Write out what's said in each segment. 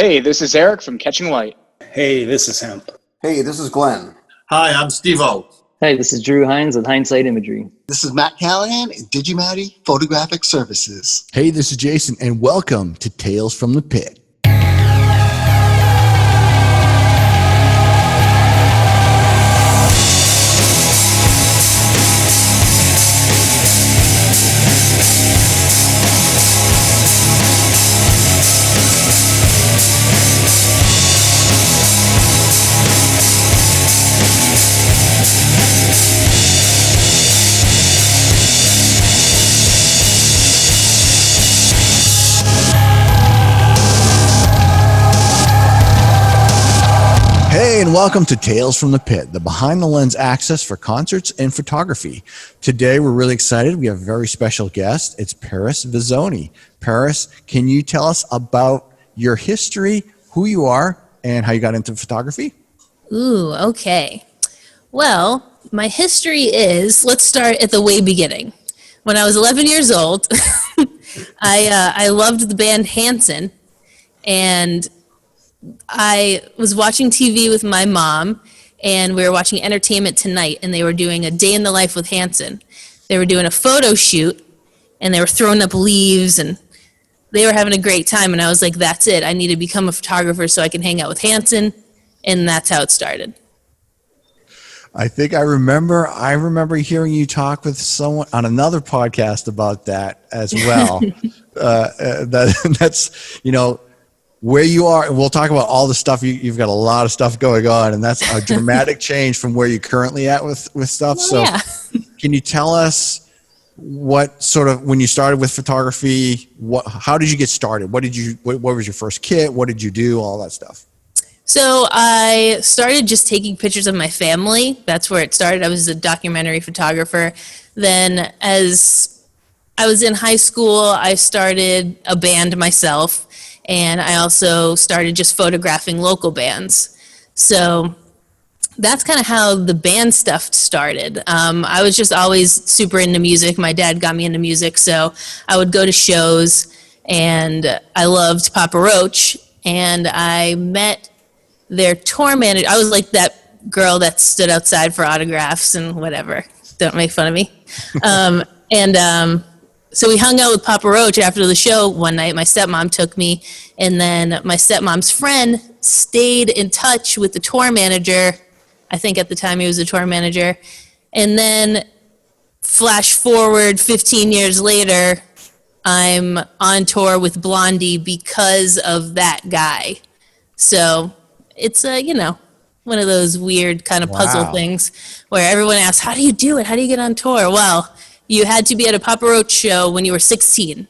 Hey, this is Eric from Catching Light. Hey, this is Hemp. Hey, this is Glenn. Hi, I'm Steve-O. Hey, this is Drew Hines with Hindsight Imagery. This is Matt Callahan at Digimatty Photographic Services. Hey, this is Jason, and welcome to Tales from the Pit. Hey, and welcome to Tales from the Pit, the behind-the-lens access for concerts and photography. Today, we're really excited. We have a very special guest. It's Paris Visone. Paris, can you tell us about your history, who you are, and how you got into photography? Ooh, okay. Well, my history is, let's start at the way beginning. When I was 11 years old, I loved the band Hanson, and I was watching TV with my mom, and we were watching Entertainment Tonight, and they were doing a day in the life with Hanson. They were doing a photo shoot, and they were throwing up leaves, and they were having a great time, and I was like, that's it. I need to become a photographer so I can hang out with Hanson, and that's how it started. I think I remember hearing you talk with someone on another podcast about that as well. That's, you know, where you are, and we'll talk about all the stuff. You've got a lot of stuff going on, and that's a dramatic change from where you're currently at with stuff. So can you tell us what sort of, when you started with photography, how did you get started? What was your first kit? What did you do? All that stuff. So I started just taking pictures of my family. That's where it started. I was a documentary photographer. Then as I was in high school, I started a band myself. And I also started just photographing local bands. So that's kind of how the band stuff started. I was just always super into music. My dad got me into music, so I would go to shows, and I loved Papa Roach, and I met their tour manager. I was like that girl that stood outside for autographs and whatever. Don't make fun of me. So we hung out with Papa Roach after the show one night. My stepmom took me, and then my stepmom's friend stayed in touch with the tour manager. I think at the time he was a tour manager. And then flash forward 15 years later, I'm on tour with Blondie because of that guy. So it's one of those weird kind of puzzle things where everyone asks, how do you do it? How do you get on tour? Well, you had to be at a Papa Roach show when you were 16,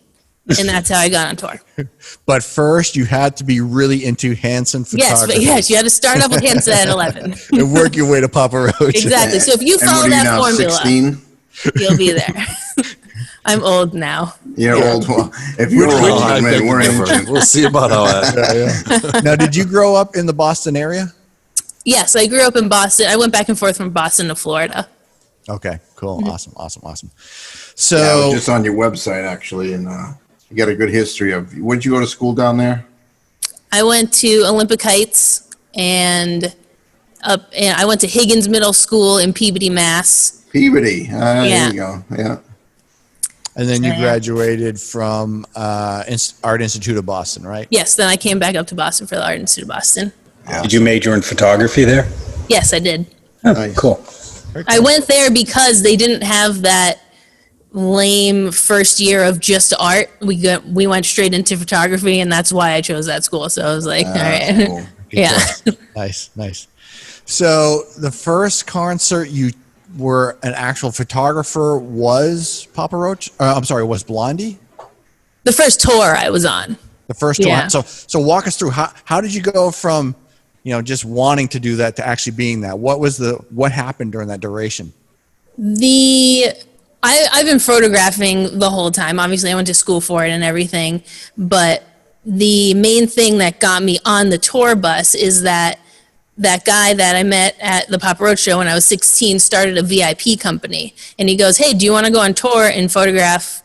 and that's how I got on tour. But first, you had to be really into Hanson photography. Yes, you had to start off with Hanson at 11. And work your way to Papa Roach. Exactly. So if you follow that formula, 16? You'll be there. I'm old now. You're old. Well, if you're old, we'll see about all that. Now, did you grow up in the Boston area? Yes, I grew up in Boston. I went back and forth from Boston to Florida. Okay, cool. Awesome. So I was just on your website, actually, and you got a good history of, where did you go to school down there? I went to Olympic Heights, and I went to Higgins Middle School in Peabody, Mass. Peabody. There you go. Yeah. And then you graduated from Art Institute of Boston, right? Yes, then I came back up to Boston for the Art Institute of Boston. Yeah. Did you major in photography there? Yes, I did. Oh, Nice. Cool. I went there because they didn't have that lame first year of just art. We went straight into photography, and that's why I chose that school. So I was like, all right. Cool. Yeah. Nice. So the first concert you were an actual photographer was Papa Roach? Was Blondie? The first tour I was on. The first tour. Yeah. So walk us through, how did you go from, just wanting to do that to actually being that? What happened during that duration? I've been photographing the whole time. Obviously, I went to school for it and everything. But the main thing that got me on the tour bus is that guy that I met at the Papa Roach show when I was 16 started a VIP company. And he goes, hey, do you want to go on tour and photograph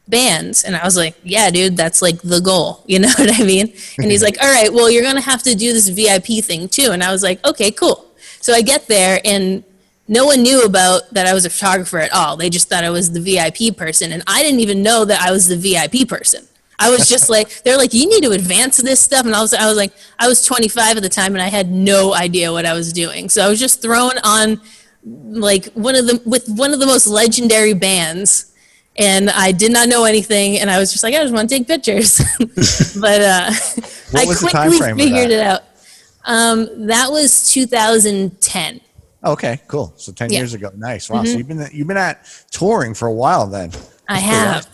bands. And I was like, yeah, dude, that's like the goal. You know what I mean? And he's like, all right, well, you're going to have to do this VIP thing too. And I was like, okay, cool. So I get there and no one knew about that I was a photographer at all. They just thought I was the VIP person. And I didn't even know that I was the VIP person. I was just like, they're like, you need to advance this stuff. And I was like, I was 25 at the time and I had no idea what I was doing. So I was just thrown on like one of the most legendary bands. And I did not know anything. And I was just like, I just want to take pictures. But I quickly figured it out. That was 2010. Okay, cool. So 10 years ago. Nice. Wow. So you've been at touring for a while then. I have.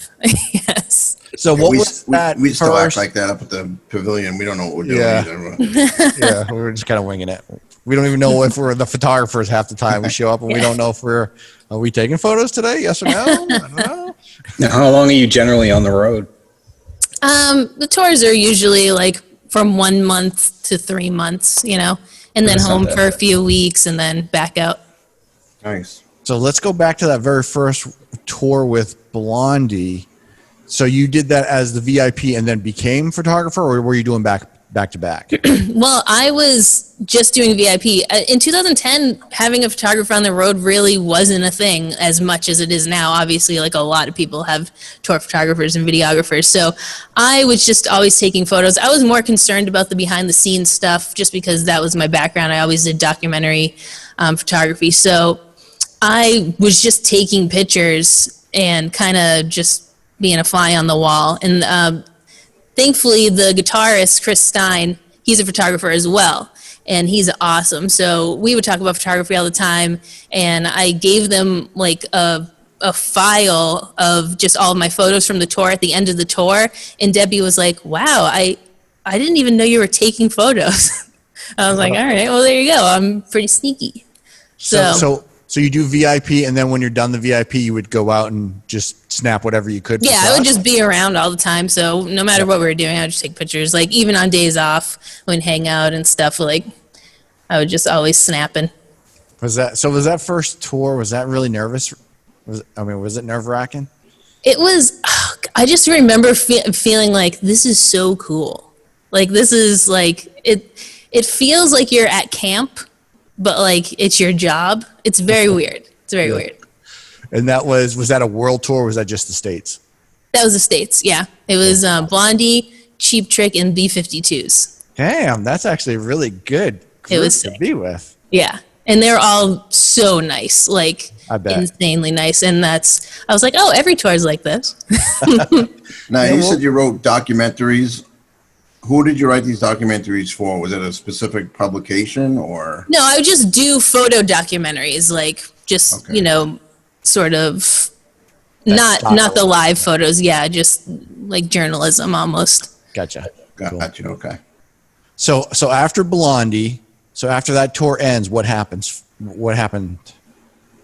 Yes. So what was that? We still act first? like that up at the pavilion. We don't know what we're doing Yeah. either. Yeah, we were just kind of winging it. We don't even know if we're the photographers half the time. We show up and we don't know if are we taking photos today? Yes or no? I don't know. Now, how long are you generally on the road? The tours are usually like from 1 month to 3 months, you know, and then That's not home bad. for a few weeks and then back out. Nice. So let's go back to that very first tour with Blondie. So you did that as the VIP and then became photographer, or were you doing back to back? Well, I was just doing VIP. In 2010, having a photographer on the road really wasn't a thing as much as it is now. Obviously, like a lot of people have tour photographers and videographers. So I was just always taking photos. I was more concerned about the behind the scenes stuff just because that was my background. I always did documentary photography. So I was just taking pictures and kind of just being a fly on the wall. And thankfully, the guitarist, Chris Stein, he's a photographer as well, and he's awesome. So we would talk about photography all the time, and I gave them like a file of just all of my photos from the tour at the end of the tour, and Debbie was like, wow, I didn't even know you were taking photos. I was like, all right, well, there you go. I'm pretty sneaky. So you do VIP, and then when you're done the VIP, you would go out and just snap whatever you could. Yeah, I would just be around all the time. So no matter what we were doing, I would just take pictures. Like even on days off, when hang out and stuff, like I would just always snapping. Was that first tour? Was that really nervous? Was it nerve wracking? It was. I just remember feeling like this is so cool. Like this is like it. It feels like you're at camp, but like it's your job. It's very weird. It's very weird. And that was that a world tour or was that just the States? That was the States, yeah. It was Blondie, Cheap Trick, and B-52s. Damn, that's actually a really good group was to sick. be with. Yeah. And they're all so nice, like I bet. insanely nice. And I was like, oh, every tour is like this. Now, you said you wrote documentaries. Who did you write these documentaries for? Was it a specific publication or? No, I would just do photo documentaries, like just, Okay. you know, sort of That not the style. live photos. Yeah, just like journalism almost. Gotcha. Cool. Got you. Okay. So after Blondie, so after that tour ends, what happens? What happened?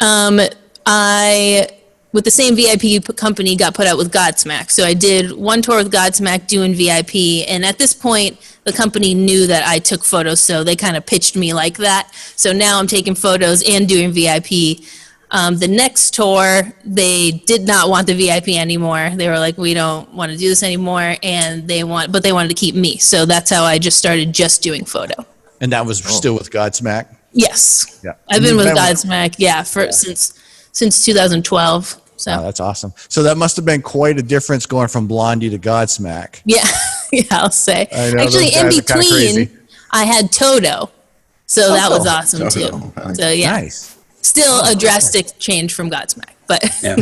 I, with the same VIP company, got put out with Godsmack. So I did one tour with Godsmack doing VIP. And at this point, the company knew that I took photos. So they kind of pitched me like that. So now I'm taking photos and doing VIP. The next tour, they did not want the VIP anymore. They were like, we don't want to do this anymore. And they wanted to keep me. So that's how I just started just doing photo. And that was still with Godsmack? Yes. Yeah. I've been with Godsmack, since 2012. So Oh, that's awesome. So that must have been quite a difference going from Blondie to Godsmack. yeah, yeah, I'll say. I know, Actually, those in guys are kinda crazy. between, I had Toto. So that was awesome too. Toto. So yeah, Nice. still a drastic change from Godsmack, but Yeah.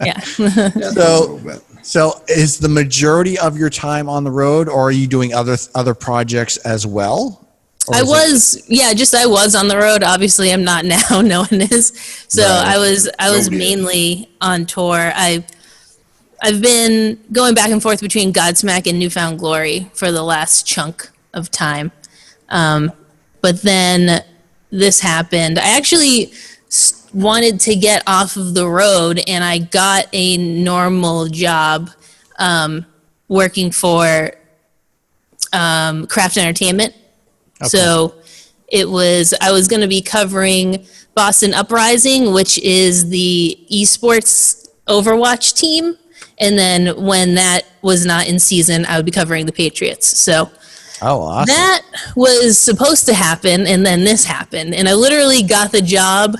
yeah. A little bit. So is the majority of your time on the road, or are you doing other projects as well? Or I is it- was on the road. Obviously, I'm not now. No one is. So Right. I was Nobody is. mainly on tour. I've been going back and forth between Godsmack and Newfound Glory for the last chunk of time. But then this happened. I actually wanted to get off of the road, and I got a normal job working for Craft Entertainment. So I was going to be covering Boston Uprising, which is the esports Overwatch team. And then when that was not in season, I would be covering the Patriots. So Oh, awesome. that was supposed to happen, and then this happened. And I literally got the job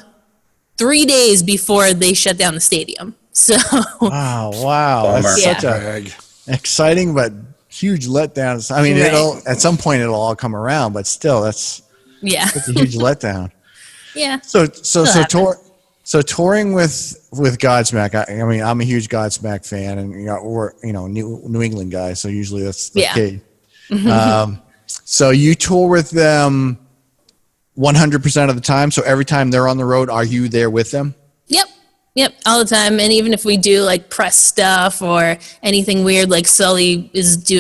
3 days before they shut down the stadium. So Wow. That's Yeah. such a exciting but huge letdown. I mean, Right. it'll at some point it'll all come around, but still, that's a huge letdown. Yeah. So happen. touring with Godsmack. I mean, I'm a huge Godsmack fan, and we're New England guys, so usually that's the Yeah. case. So you tour with them 100% of the time. So every time they're on the road, are you there with them? Yep, all the time. And even if we do like press stuff or anything weird, like Sully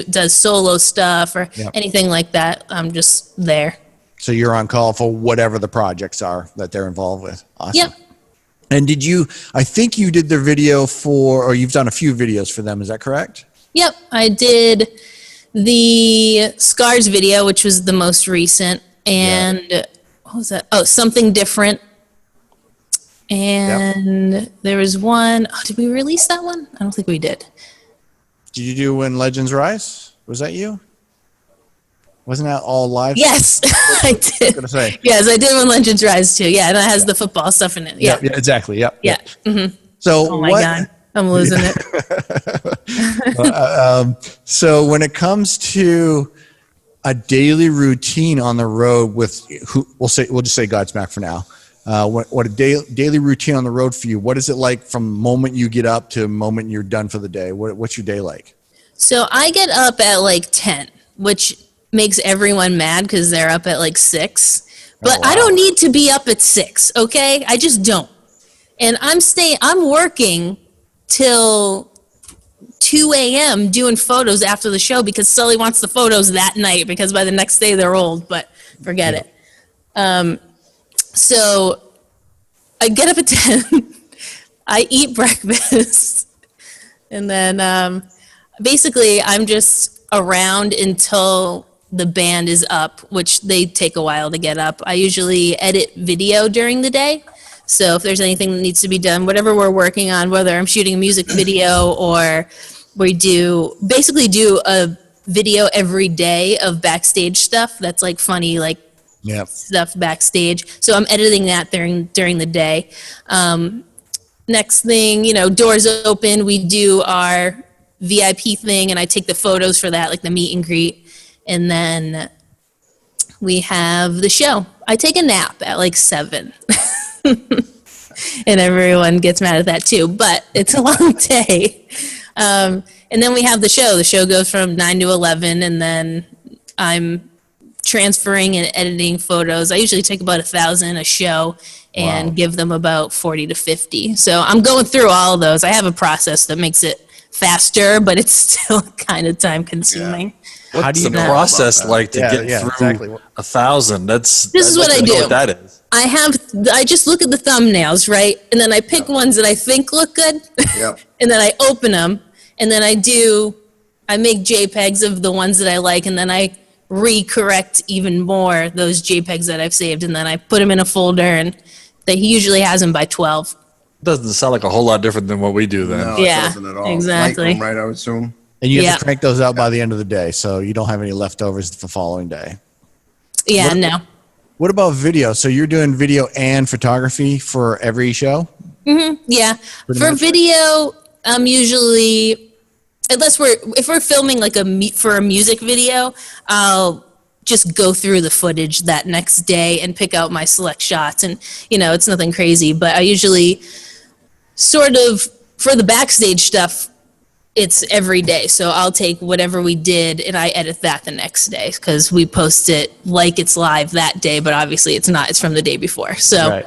does solo stuff or Yep. anything like that, I'm just there. So you're on call for whatever the projects are that they're involved with. Awesome. Yep. And I think you did their video or you've done a few videos for them. Is that correct? Yep, I did the Scars video, which was the most recent, and what was that? Oh, Something Different. And there was one. Oh, did we release that one? I don't think we did. Did you do When Legends Rise? Was that you? Wasn't that all live? Yes, I did. Gonna say. Yes, I did When Legends Rise too. Yeah, and that has the football stuff in it. Yeah. Yeah, exactly. Yep. Yeah. Mhm. So Oh my God, I'm losing it. So when it comes to a daily routine on the road with we'll just say Godsmack for now. What a daily routine on the road for you? What is it like from moment you get up to moment you're done for the day? What's your day like? So I get up at like 10, which makes everyone mad because they're up at like 6. But I don't need to be up at 6, okay? I just don't. And I'm working till 2 a.m. doing photos after the show because Sully wants the photos that night because by the next day they're old, but forget it. So I get up at 10, I eat breakfast, and then basically I'm just around until the band is up, which they take a while to get up. I usually edit video during the day. So if there's anything that needs to be done, whatever we're working on, whether I'm shooting a music video or we basically do a video every day of backstage stuff that's like funny, like stuff backstage. So I'm editing that during the day. Next thing, doors open, we do our VIP thing and I take the photos for that, like the meet and greet. And then we have the show. I take a nap at like 7. And everyone gets mad at that too, but it's a long day. And then we have the show. The show goes from 9 to 11, and then I'm transferring and editing photos. I usually take about 1,000 a show and give them about 40 to 50. So I'm going through all of those. I have a process that makes it faster, but it's still kind of time consuming. What's the process like to get through exactly. 1,000? This is what I do. What that is. I just look at the thumbnails, right? And then I pick ones that I think look good. Yep. And then I open them, and then I make JPEGs of the ones that I like, and then I recorrect even more those JPEGs that I've saved, and then I put them in a folder, and he usually has them by 12. Doesn't sound like a whole lot different than what we do then. No, Yeah, it doesn't at all. exactly. Lightroom, right, I would assume. And you have Yeah. to crank those out by the end of the day, so you don't have any leftovers the following day. Yeah, no. What about video? So you're doing video and photography for every show? Yeah. For video, I'm usually, if we're filming like for a music video, I'll just go through the footage that next day and pick out my select shots. And, it's nothing crazy, but I usually sort of, for the backstage stuff, it's every day. So I'll take whatever we did and I edit that the next day because we post it like it's live that day, but obviously it's not. It's from the day before. So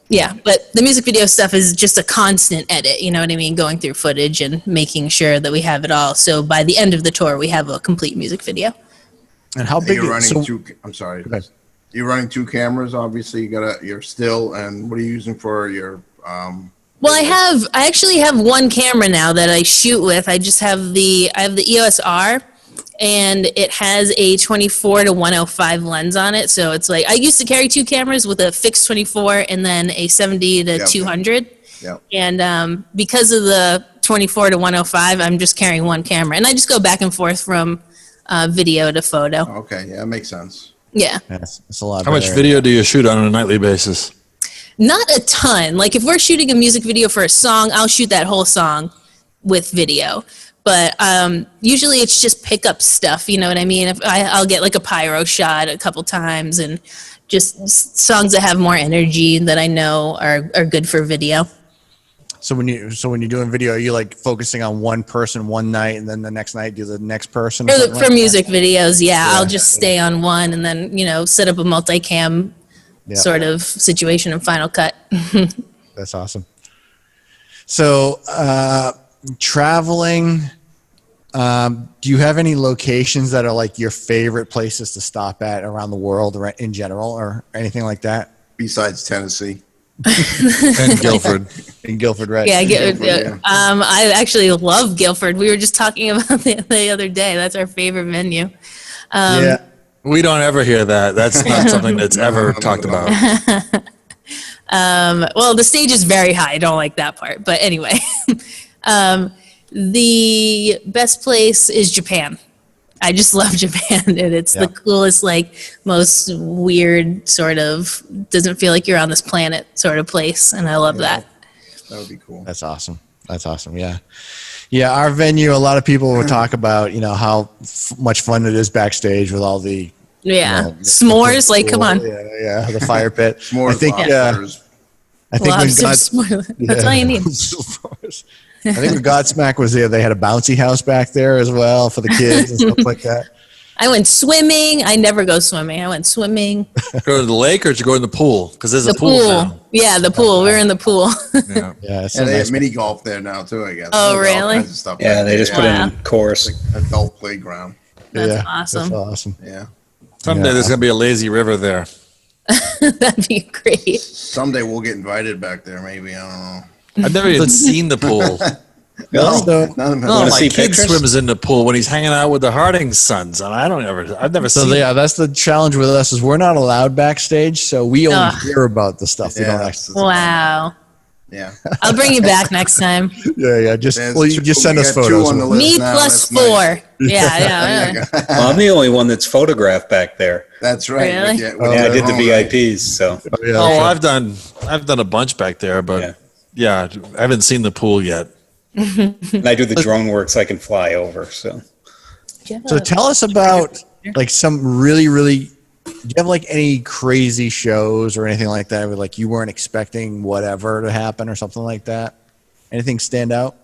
yeah, but the music video stuff is just a constant edit. You know what I mean? Going through footage and making sure that we have it all. So by the end of the tour, we have a complete music video. And how big You're running so, I'm sorry. You're running 2 cameras. Obviously, you're still. And what are you using for your? Well, I actually have one camera now that I shoot with. I have the EOS R, and it has a 24 to 105 lens on it. So it's like, I used to carry 2 cameras with a fixed 24 and then a 70 to 200. Yep. And because of the 24 to 105, I'm just carrying one camera. And I just go back and forth from video to photo. Okay, yeah, that makes sense. Yeah. It's a lot. How much better. video do you shoot on a nightly basis? Not a ton. Like if we're shooting a music video for a song, I'll shoot that whole song with video. But usually it's just pickup stuff, you know what I mean? I'll get like a pyro shot a couple times and just songs that have more energy that I know are good for video. So when you're doing video, are you like focusing on one person one night and then the next night do the next person? For music videos, I'll just stay on one and then, set up a multicam sort of situation in Final Cut. That's awesome. So traveling, do you have any locations that are like your favorite places to stop at around the world or in general or anything like that? Besides Tennessee. And Guilford. In Guilford, right? Yeah, Guilford, yeah. I actually love Guilford. We were just talking about the other day. That's our favorite venue. Yeah. We don't ever hear that. That's not something that's ever talked about. Well, the stage is very high. I don't like that part. But anyway, the best place is Japan. I just love Japan, and it's the coolest, like most weird sort of doesn't feel like you're on this planet sort of place, and I love that. That would be cool. That's awesome. That's awesome. Yeah. Yeah. Our venue, a lot of people will talk about, how much fun it is backstage with all the, s'mores. Like, come on. Yeah. The fire pit. More I think when s'mores. That's all you need. I think when Godsmack was there, they had a bouncy house back there as well for the kids and stuff like that. I went swimming. I never go swimming. I went swimming. Go to the lake or did you go in the pool? Because there's a pool now. Yeah, the pool. We were in the pool. Yeah. Yeah. And they have mini golf there now too, I guess. Oh, All really? kinds of stuff Yeah, back they there. just put in course. Like adult playground. That's awesome. That's awesome. Yeah. Someday there's going to be a lazy river there. That'd be great. Someday we'll get invited back there, maybe. I don't know. I've never even seen the pool. No, So- none of No, it. my see kid pictures? swims in the pool when he's hanging out with the Harding sons, and I've never So seen. yeah, that's the challenge with us is we're not allowed backstage, so we only Ugh. hear about the stuff. We Yeah, don't that's- actually. Wow. Yeah. I'll bring you back next time. Yeah. Just There's you two- just send we us got two photos. on the list Me now, plus that's 4. nice. Yeah. Well, I'm the only one that's photographed back there. That's right. Really? With your- with Yeah, I your did the home, right? VIPs, so Yeah, Oh, sure. I've done a bunch back there, but yeah, I haven't seen the pool yet. and I do the drone work so I can fly over. So So tell us about like some really, really. Do you have like any crazy shows or anything like that where like you weren't expecting whatever to happen or something like that? Anything stand out?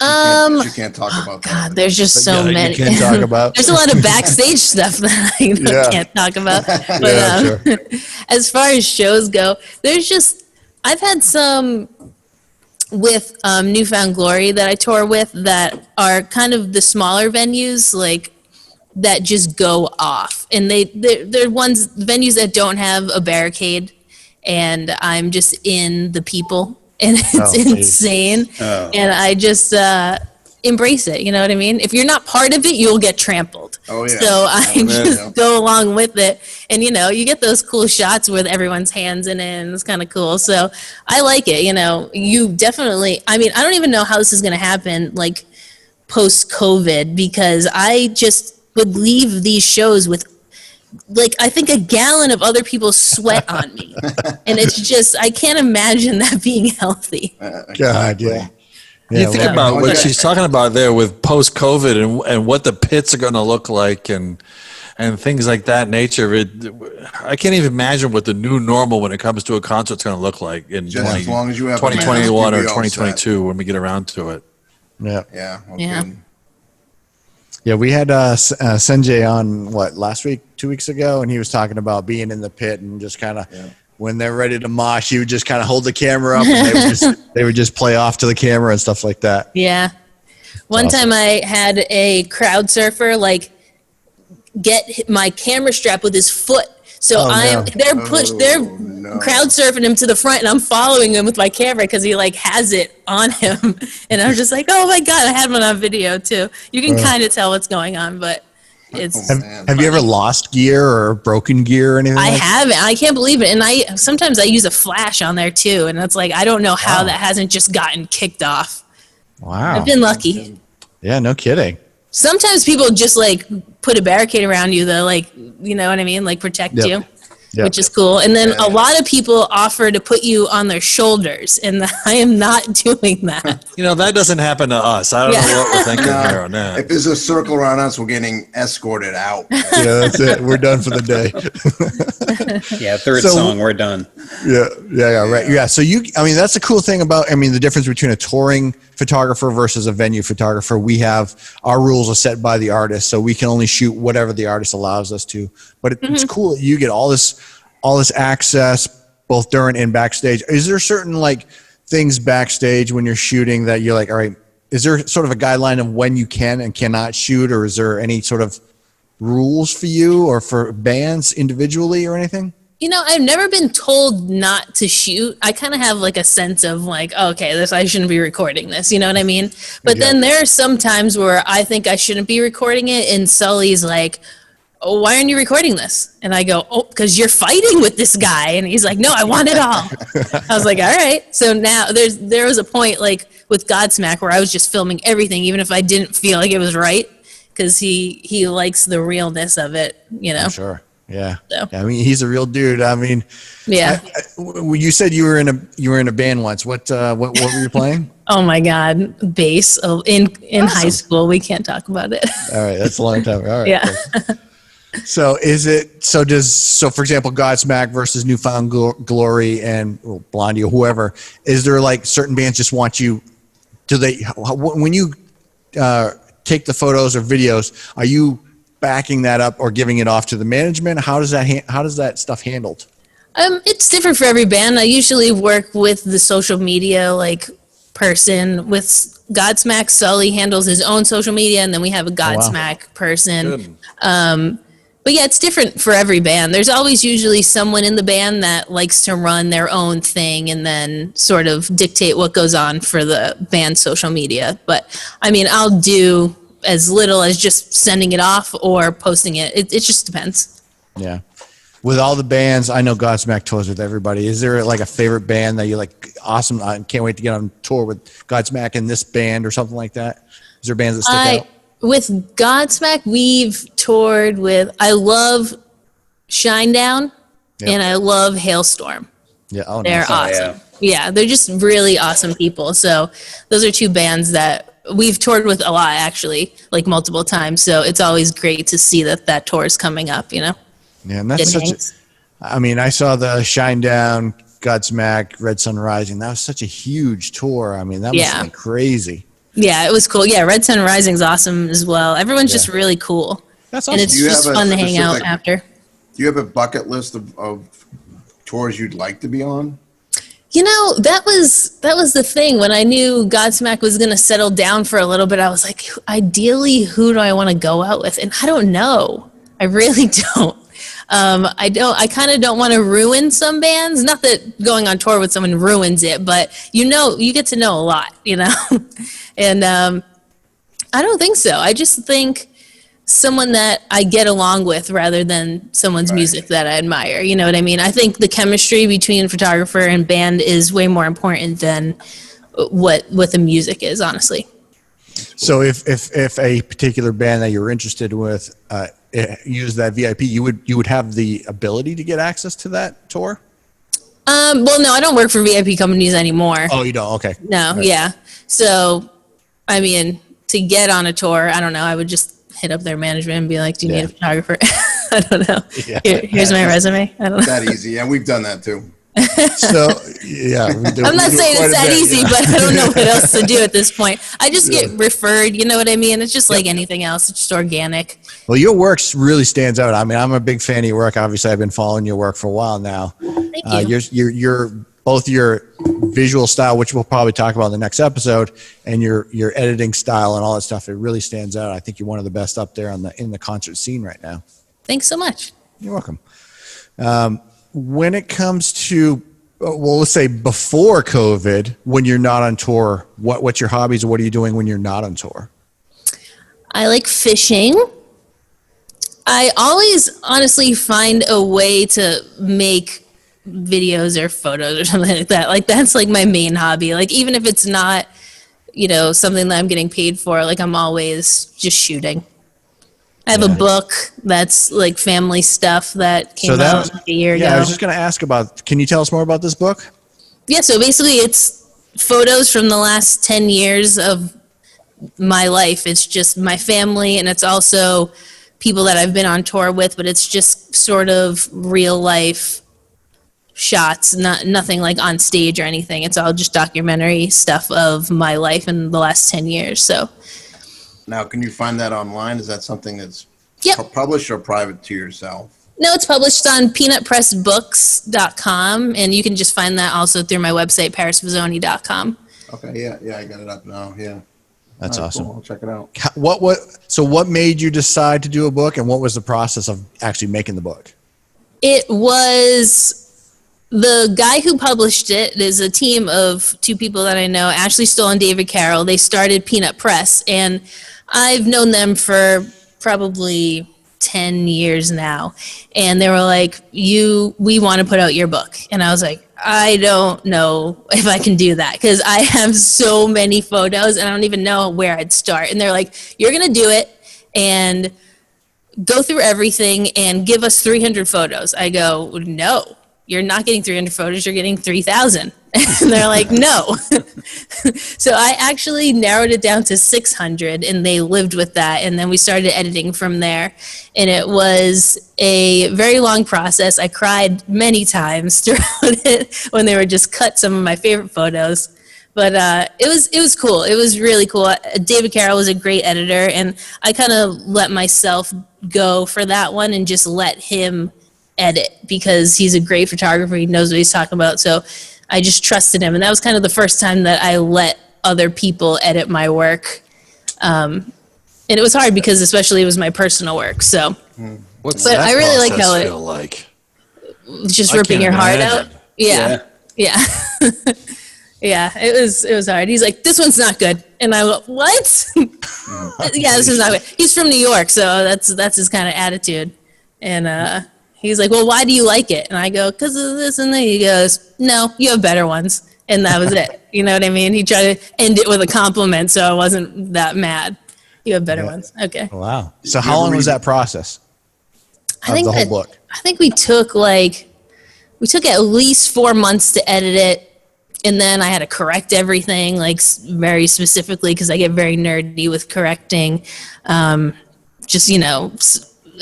You can't talk about that. God, there's just so Yeah, many. You can't talk about. There's a lot of backstage stuff that I Yeah. can't talk about. But Yeah, as far as shows go, I've had some with Newfound Glory that I tour with that are kind of the smaller venues, like that just go off, and they're venues that don't have a barricade, and I'm just in the people, and it's geez. insane, Oh. and I just embrace it. You know what I mean? If you're not part of it, you'll get trampled. Oh, yeah. So I Yeah, just yeah. go along with it, and you get those cool shots with everyone's hands in it, and it's kind of cool. So I like it. You definitely. I mean, I don't even know how this is going to happen, like post-COVID, because I just would leave these shows with, like, I think a gallon of other people's sweat on me, and it's just I can't imagine that being healthy. God, yeah. You think well, about what Okay. she's talking about there with post-COVID and what the pits are going to look like and things like that nature. I can't even imagine what the new normal when it comes to a concert's going to look like in Just as long as you have a mask, 2021 or you'll be all set. 2022 when we get around to it. yeah. Yeah. Okay. Yeah. Yeah, we had Sanjay on last week, 2 weeks ago, and he was talking about being in the pit and just kind of when they're ready to mosh, he would just kind of hold the camera up and they would just play off to the camera and stuff like that. Yeah. One awesome. time I had a crowd surfer get my camera strap with his foot. So no. they're no. crowd surfing him to the front, and I'm following him with my camera because he has it on him. And I'm just like, oh my God, I had one on video too. You can kind of tell what's going on, but it's. Have you ever lost gear or broken gear or anything? I like haven't. I can't believe it. And sometimes I use a flash on there too, and it's like I don't know how that hasn't just gotten kicked off. Wow. I've been lucky. Yeah, no kidding. Sometimes people just like put a barricade around you, though, like, you know what I mean? Like protect Yep. you. Yep. Which is cool. And then a lot of people offer to put you on their shoulders, and I am not doing that. You know, that doesn't happen to us. I don't know what we're thinking here on that. If there's a circle around us, we're getting escorted out. Yeah, that's it. We're done for the day. Yeah, third So- song, we're done. Yeah, right. Yeah. So that's the cool thing about, the difference between a touring photographer versus a venue photographer. We have, our rules are set by the artist, so we can only shoot whatever the artist allows us to. But it's cool that you get all this access both during and backstage. Is there certain like things backstage when you're shooting that you're like, all right, is there sort of a guideline of when you can and cannot shoot, or is there any sort of rules for you or for bands individually or anything? You know, I've never been told not to shoot. I kind of have like a sense of like, okay, I shouldn't be recording this. You know what I mean? But then there are some times where I think I shouldn't be recording it, and Sully's like, oh, why aren't you recording this? And I go, oh, because you're fighting with this guy. And he's like, no, I want it all. I was like, all right. So now there was a point like with Godsmack where I was just filming everything, even if I didn't feel like it was right, because he likes the realness of it, you know? Sure. Yeah. So. I mean, he's a real dude. I mean, Yeah. You said you were in a band once. What were you playing? Oh my God, bass in high school. We can't talk about it. All right, that's a long time. All right. Yeah. So for example, Godsmack versus Newfound Glory and Blondie or whoever, is there like certain bands just want you? When you take the photos or videos, are you backing that up or giving it off to the management? How does that stuff handled? It's different for every band. I usually work with the social media person. With Godsmack, Sully handles his own social media, and then we have a Godsmack person. But yeah, it's different for every band. There's always usually someone in the band that likes to run their own thing and then sort of dictate what goes on for the band's social media. But I mean, I'll do as little as just sending it off or posting it. It just depends. Yeah. With all the bands, I know Godsmack tours with everybody. Is there like a favorite band that you're like, awesome, I can't wait to get on tour with Godsmack and this band or something like that? Is there bands that stick out? With Godsmack, we've toured with, I love Shinedown and I love Hailstorm. Yeah. Oh, They're nice. awesome. Yeah, they're just really awesome people. So those are two bands that we've toured with a lot, actually, like multiple times. So it's always great to see that tour is coming up, you know? Yeah, and that's Good I saw the Shinedown, Godsmack, Red Sun Rising. That was such a huge tour. I mean, that was like crazy. Yeah, it was cool. Yeah, Red Sun Rising's awesome as well. Everyone's just really cool. That's And awesome. it's Do you just have a fun to hang out specific- after. Do you have a bucket list of tours you'd like to be on? You know, that was the thing. When I knew Godsmack was going to settle down for a little bit, I was like, ideally, who do I want to go out with? And I don't know. I really don't. I kind of don't want to ruin some bands. Not that going on tour with someone ruins it, but you get to know a lot, you know? And I don't think so. I just think someone that I get along with rather than someone's music that I admire. You know what I mean? I think the chemistry between photographer and band is way more important than what the music is, honestly. So if a particular band that you're interested with use that VIP, you would have the ability to get access to that tour? Well, no, I don't work for VIP companies anymore. Oh, you don't? Okay. No, Right. yeah. So, I mean, to get on a tour, I don't know. I would just hit up their management and be like, "Do you need a photographer?" I don't know. Yeah. Here's my resume. I don't know. That easy. Yeah, we've done that too. So yeah, I'm not saying it's that easy, but I don't know what else to do at this point. I just get referred. You know what I mean? It's just like anything else. It's just organic. Well, your work really stands out. I mean, I'm a big fan of your work. Obviously, I've been following your work for a while now. Thank you. You're both your visual style, which we'll probably talk about in the next episode, and your editing style and all that stuff. It really stands out. I think you're one of the best up there in the concert scene right now. Thanks so much. You're welcome. When it comes to, well, let's say before COVID, when you're not on tour, what's your hobbies or what are you doing when you're not on tour? I like fishing. I always honestly find a way to make videos or photos or something like that. Like that's like my main hobby. Like even if it's not, something that I'm getting paid for. Like I'm always just shooting. I have a book that's like family stuff that came out like a year ago. Yeah, I was just going to ask about, can you tell us more about this book? Yeah, so basically it's photos from the last 10 years of my life. It's just my family, and it's also people that I've been on tour with, but it's just sort of real life shots, nothing like on stage or anything. It's all just documentary stuff of my life in the last 10 years. So Now, can you find that online? Is that something that's Yep. published or private to yourself? No, it's published on peanutpressbooks.com, and you can just find that also through my website, parisvisone.com. Okay, yeah, I got it up now. Yeah, That's All right, awesome. cool. I'll check it out. So what made you decide to do a book, and what was the process of actually making the book? It was the guy who published it. There's a team of two people that I know, Ashley Stoll and David Carroll. They started Peanut Press, and I've known them for probably 10 years now. And they were like, we want to put out your book. And I was like, I don't know if I can do that because I have so many photos and I don't even know where I'd start. And they're like, you're going to do it and go through everything and give us 300 photos. I go, no, you're not getting 300 photos. You're getting 3,000. And they're like, no. So I actually narrowed it down to 600 and they lived with that. And then we started editing from there. And it was a very long process. I cried many times throughout it when they were just cut some of my favorite photos. But it was cool. It was really cool. David Carroll was a great editor, and I kind of let myself go for that one and just let him edit because he's a great photographer. He knows what he's talking about. So I just trusted him. And that was kind of the first time that I let other people edit my work. And it was hard because especially it was my personal work. So What's But that I really like process how it- feel like? just I ripping can't your heart imagine. out. Yeah. Yeah, it was hard. He's like, this one's not good. And I go, what? Yeah, this is not good. He's from New York, so that's his kind of attitude. And he's like, well, why do you like it? And I go, because of this and that. He goes, no, you have better ones. And that was it. You know what I mean? He tried to end it with a compliment, so I wasn't that mad. You have better ones. Okay. Wow. So how long was that process? I think the whole that- book. I think we took at least 4 months to edit it. And then I had to correct everything very specifically because I get very nerdy with correcting, just,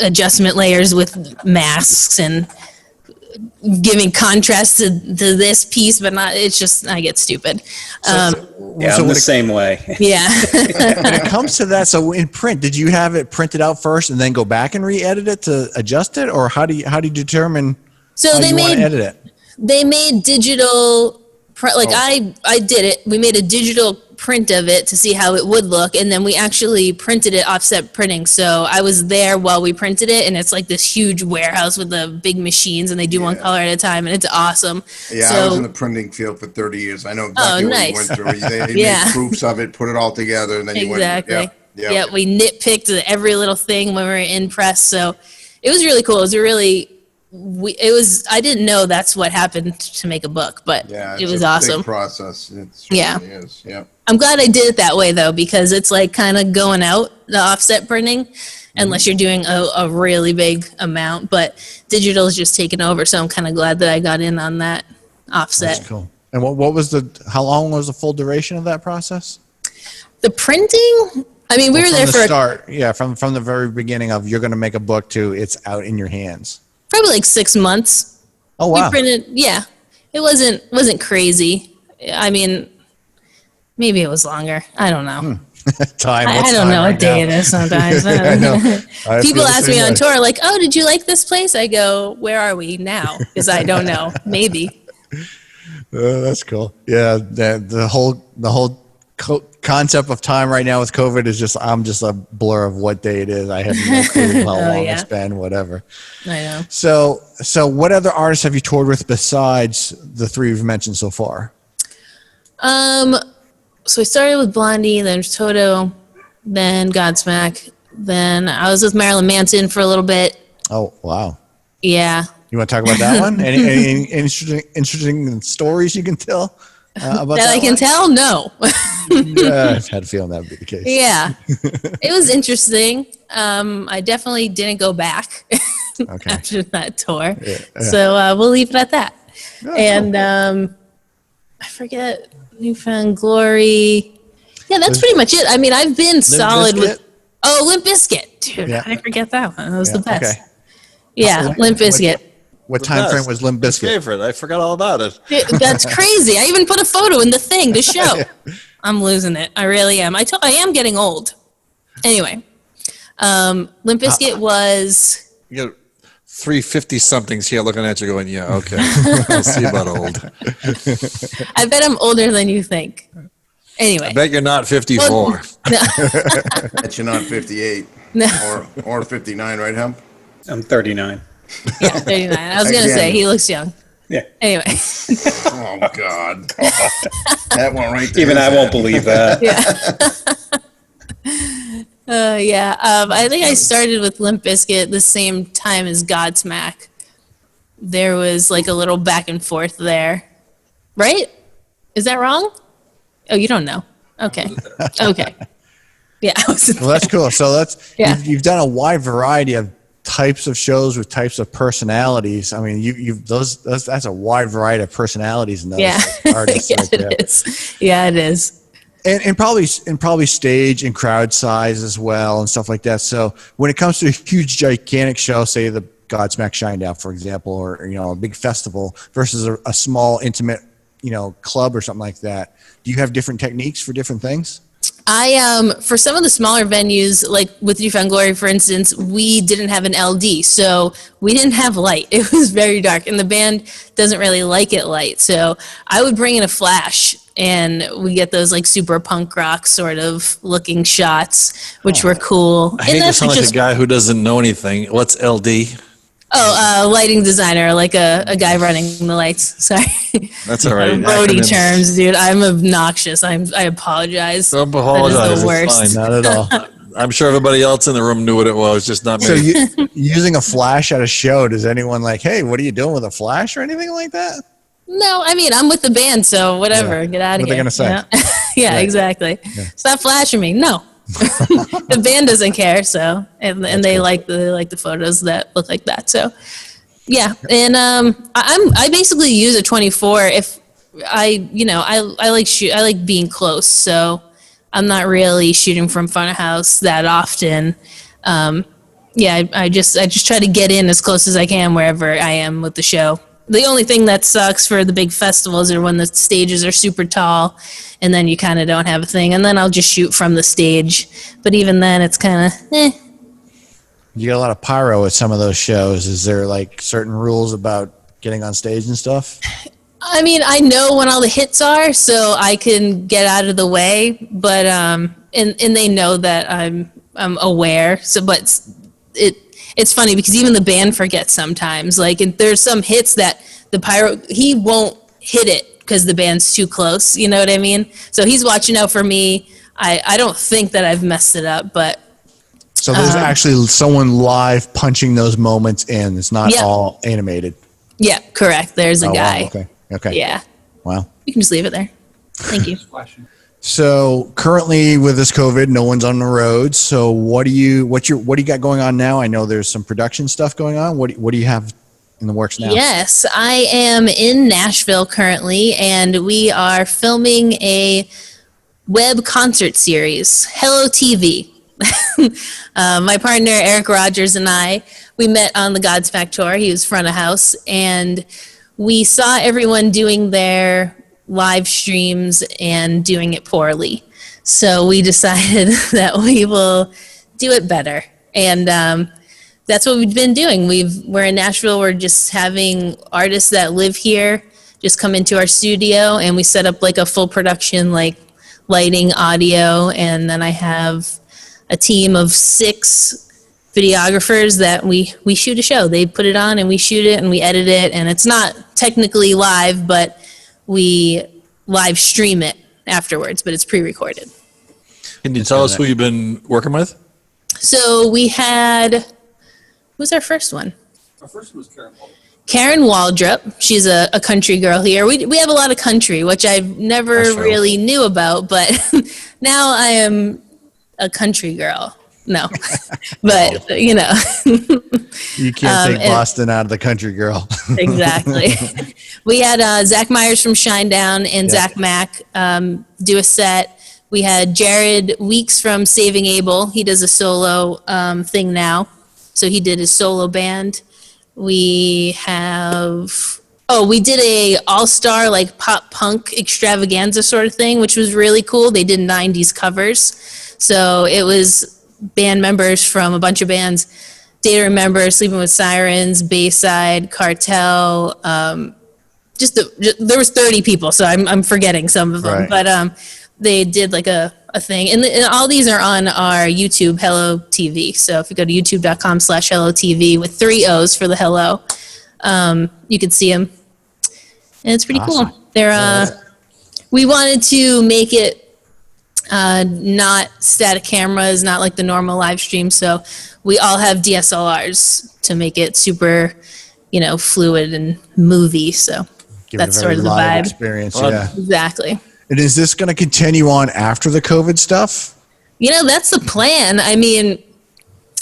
adjustment layers with masks and giving contrast to this piece, but not, it's just, I get stupid. Yeah, So I'm when the same way. Yeah. When it comes to that, so in print, did you have it printed out first and then go back and re-edit it to adjust it, or how do you determine So how they you want to made, edit it? they made digital, I did it. We made a digital print of it to see how it would look, and then we actually printed it offset printing. So I was there while we printed it, and it's like this huge warehouse with the big machines, and they do one color at a time, and it's awesome. Yeah, I was in the printing field for 30 years. I know exactly what nice. you went through. They Yeah. made proofs of it, put it all together, and then you Exactly. went. Yeah, we nitpicked every little thing when we were in press. So it was really cool. It was I didn't know that's what happened to make a book, but Yeah, it it's was a awesome. big process. It Yeah. certainly is. Yeah. I'm glad I did it that way though, because it's like kind of going out the offset printing, unless you're doing a really big amount, but digital is just taking over. So I'm kind of glad that I got in on that offset. That's cool. And what was how long was the full duration of that process? The printing, I mean, we were From there the for start, yeah, from the very beginning of you're going to make a book to it's out in your hands. probably like 6 months. Oh wow. We printed, yeah. It wasn't crazy. I mean, maybe it was longer. I don't know. Time. I what's don't time know right what day now? it is sometimes. I I don't know. know. I People feel the ask me same on way. tour, like, "Oh, did you like this place?" I go, "Where are we now?" Because I don't know. Maybe. That's cool. Yeah, the whole concept of time right now with COVID is I'm just a blur of what day it is. I have no clue how long yeah. it's been, whatever. I know. So what other artists have you toured with besides the three we've mentioned so far? So I started with Blondie, then Toto, then Godsmack, then I was with Marilyn Manson for a little bit. Oh wow. Yeah. You want to talk about that one? Any interesting stories you can tell? About That I can one? tell, no. Yeah, I've had a feeling that would be the case. Yeah, it was interesting. I definitely didn't go back Okay. after that tour. Yeah. So we'll leave it at that. Yeah, And I forget Newfound Glory. Yeah, that's pretty much it. I mean, I've been solid with. Bizkit? Oh, Limp Bizkit. Dude, Yeah. how did I forget that one? That was the Yeah, best. okay. Yeah, Limp Bizkit. What The time best. frame was Limp Bizkit? Favorite. I forgot all about it. Dude, that's crazy. I even put a photo in the thing to show. I'm losing it. I really am. I am getting old. Anyway, Limp Bizkit was. You got 350 somethings here looking at you going, yeah, okay. I see about old. I bet I'm older than you think. Anyway. I bet you're not 54. Well, no. Bet you're not 58 No. or 59, right, Hemp? I'm 39. Yeah, 39. I was going to Again. say, he looks young. Yeah. Anyway. Oh, God. That one right there. Even I won't believe that. Yeah. I think I started with Limp Bizkit the same time as Godsmack. There was like a little back and forth there. Right? Is that wrong? Oh, you don't know. Okay. Okay. Yeah. Well, that's cool. So Yeah. you've done a wide variety of types of shows with types of personalities. I mean, that's a wide variety of personalities in those Yeah. artists Yeah, right there. it is. Yeah, it is. And probably stage and crowd size as well and stuff like that. So when it comes to a huge gigantic show, say the Godsmack Shinedown, for example, or a big festival versus a small intimate club or something like that, do you have different techniques for different things? For some of the smaller venues, like with Newfound Glory, for instance, we didn't have an LD, so we didn't have light. It was very dark, and the band doesn't really like it light. So I would bring in a flash, and we get those like super punk rock sort of looking shots, which were cool. I hate to sound like a guy who doesn't know anything. What's LD? Lighting designer, like a guy running the lights. Sorry. That's all right. Roadie Acronyms. terms, dude. I'm obnoxious. I apologize. Don't apologize. That is the It's worst. fine. Not at all. I'm sure everybody else in the room knew what it was, just not me. So using a flash at a show, does anyone like, hey, what are you doing with a flash or anything like that? No, I mean, I'm with the band, so whatever. Yeah. Get out of What are here. they gonna say? Yeah, Right. exactly. Stop flashing me. No. The band doesn't care, so and they like the photos that look like that. So yeah, and I basically use a 24 if I like being close, so I'm not really shooting from front of house that often. I just try to get in as close as I can wherever I am with the show. The only thing that sucks for the big festivals are when the stages are super tall and then you kind of don't have a thing. And then I'll just shoot from the stage. But even then, it's kind of, You get a lot of pyro at some of those shows. Is there like certain rules about getting on stage and stuff? I mean, I know when all the hits are, so I can get out of the way. But, and they know that I'm aware. So, but it's funny because even the band forgets sometimes. Like, and there's some hits that the pyro, he won't hit it because the band's too close. You know what I mean? So he's watching out for me. I don't think that I've messed it up, but. So there's actually someone live punching those moments in. It's not Yeah. all animated. Yeah, correct. There's a Oh, guy. wow. Okay. Yeah. Wow. You can just leave it there. Thank you. So currently with this COVID, no one's on the road. So what do you got going on now? I know there's some production stuff going on. What do you have in the works now? Yes, I am in Nashville currently, and we are filming a web concert series, HelloooTV. My partner, Eric Rogers, and I, we met on the Godsmack tour. He was front of house, and we saw everyone doing their live streams and doing it poorly. So we decided that we will do it better. And that's what we've been doing. We're in Nashville. We're just having artists that live here just come into our studio, and we set up like a full production, like lighting, audio, and then I have a team of 6 videographers that we shoot a show. They put it on and we shoot it and we edit it, and it's not technically live, but we live stream it afterwards, but it's pre-recorded. Can you tell us who you've been working with? So we had, who was our first one? Our first one was Karen Paul. Karen Waldrop. She's a country girl here. We have a lot of country, which I never really knew about, but now I am a country girl. No, but you know. You can't take Boston out of the country girl. Exactly. We had Zach Myers from Shinedown and Zach Mack do a set. We had Jared Weeks from Saving Abel. He does a solo thing now. So he did his solo band. We have, we did a all-star like pop punk extravaganza sort of thing, which was really cool. They did 90s covers. So it was band members from a bunch of bands. Day to Remember, Sleeping with Sirens, Bayside, Cartel. There was 30 people, so I'm forgetting some of them. Right. But they did like a thing. And all these are on our YouTube, HelloooTV. So if you go to youtube.com/HelloooTV with 3 O's for the hello, you can see them. And it's pretty cool. They're, we wanted to make it not static cameras, not like the normal live stream. So we all have DSLRs to make it super, fluid and movie. So that's sort of the vibe. Experience, yeah. Exactly. And is this going to continue on after the COVID stuff? That's the plan. I mean,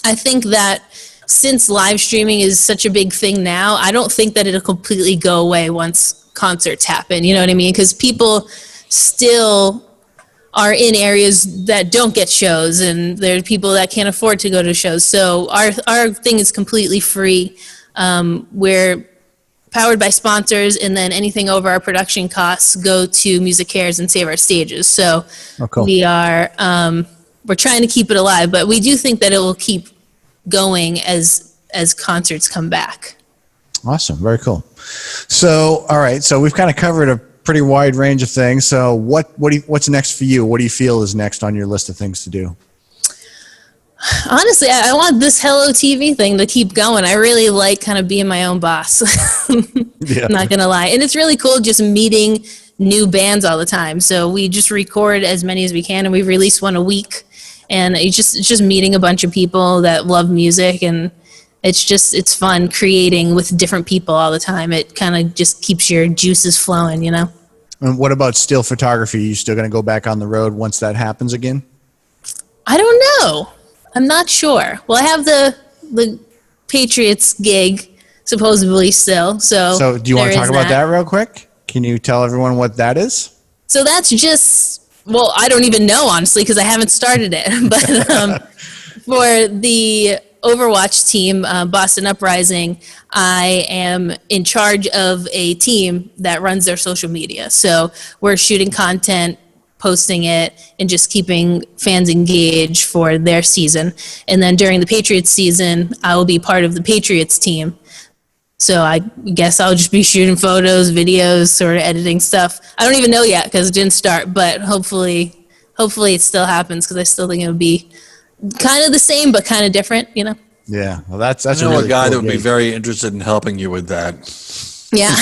I think that since live streaming is such a big thing now, I don't think that it'll completely go away once concerts happen. You know what I mean? Because people still are in areas that don't get shows, and there are people that can't afford to go to shows. So our thing is completely free. We're powered by sponsors, and then anything over our production costs go to Music Cares and Save Our Stages. So cool. We are we're trying to keep it alive, but we do think that it will keep going as concerts come back. Awesome, very cool. So, all right, so we've kind of covered a pretty wide range of things. So what's next for you? What do you feel is next on your list of things to do? Honestly, I want this Hello TV thing to keep going. I really like kind of being my own boss. I'm not going to lie. And it's really cool just meeting new bands all the time. So we just record as many as we can, and we release one a week. And it's just meeting a bunch of people that love music, and it's fun creating with different people all the time. It kind of just keeps your juices flowing, And what about still photography? Are you still going to go back on the road once that happens again? I don't know. I'm not sure. Well, I have the Patriots gig supposedly still. So do you want to talk about that real quick? Can you tell everyone what that is? So that's just, well, I don't even know, honestly, because I haven't started it. But for the Overwatch team, Boston Uprising, I am in charge of a team that runs their social media. So we're shooting content, posting it, and just keeping fans engaged for their season. And then during the Patriots season, I will be part of the Patriots team. So I guess I'll just be shooting photos, videos, sort of editing stuff. I don't even know yet because it didn't start, but hopefully it still happens, because I still think it would be kind of the same but kind of different, Yeah, well, that's I know a really a guy cool that would be gig. very interested in helping you with that. Yeah.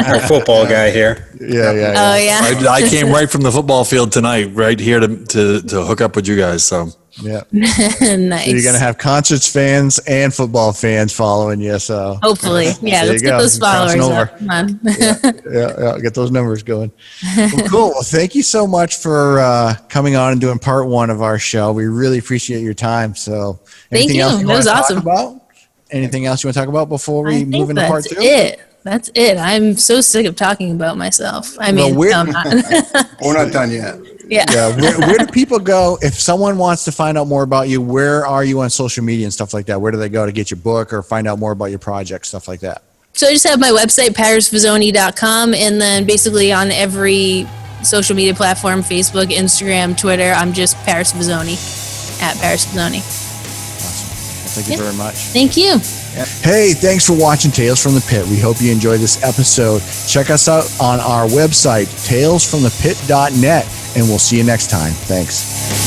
Our football guy here. Yeah. Oh yeah. I came right from the football field tonight, right here to hook up with you guys. So Yeah. Nice. So you're going to have concerts fans and football fans following you. So Hopefully. Yeah, There let's you get go. those You're crossing followers over. up. Come on. yeah, get those numbers going. Well, cool. Well, thank you so much for coming on and doing part 1 of our show. We really appreciate your time. So Thank you. else That wanna was talk awesome. about? Anything else you want to talk about before we move into part 2? That's it. I'm so sick of talking about myself. I Well, mean, we're- no, I'm not. We're not done yet. Yeah. Yeah. Where do people go if someone wants to find out more about you? Where are you on social media and stuff like that? Where do they go to get your book or find out more about your project, stuff like that? So I just have my website, parisvisone.com, and then basically on every social media platform, Facebook, Instagram, Twitter, I'm just Paris Visone, at Paris Visone. Thank you very much. Thank you. Hey, thanks for watching Tales from the Pit. We hope you enjoyed this episode. Check us out on our website, talesfromthepit.net, and we'll see you next time. Thanks.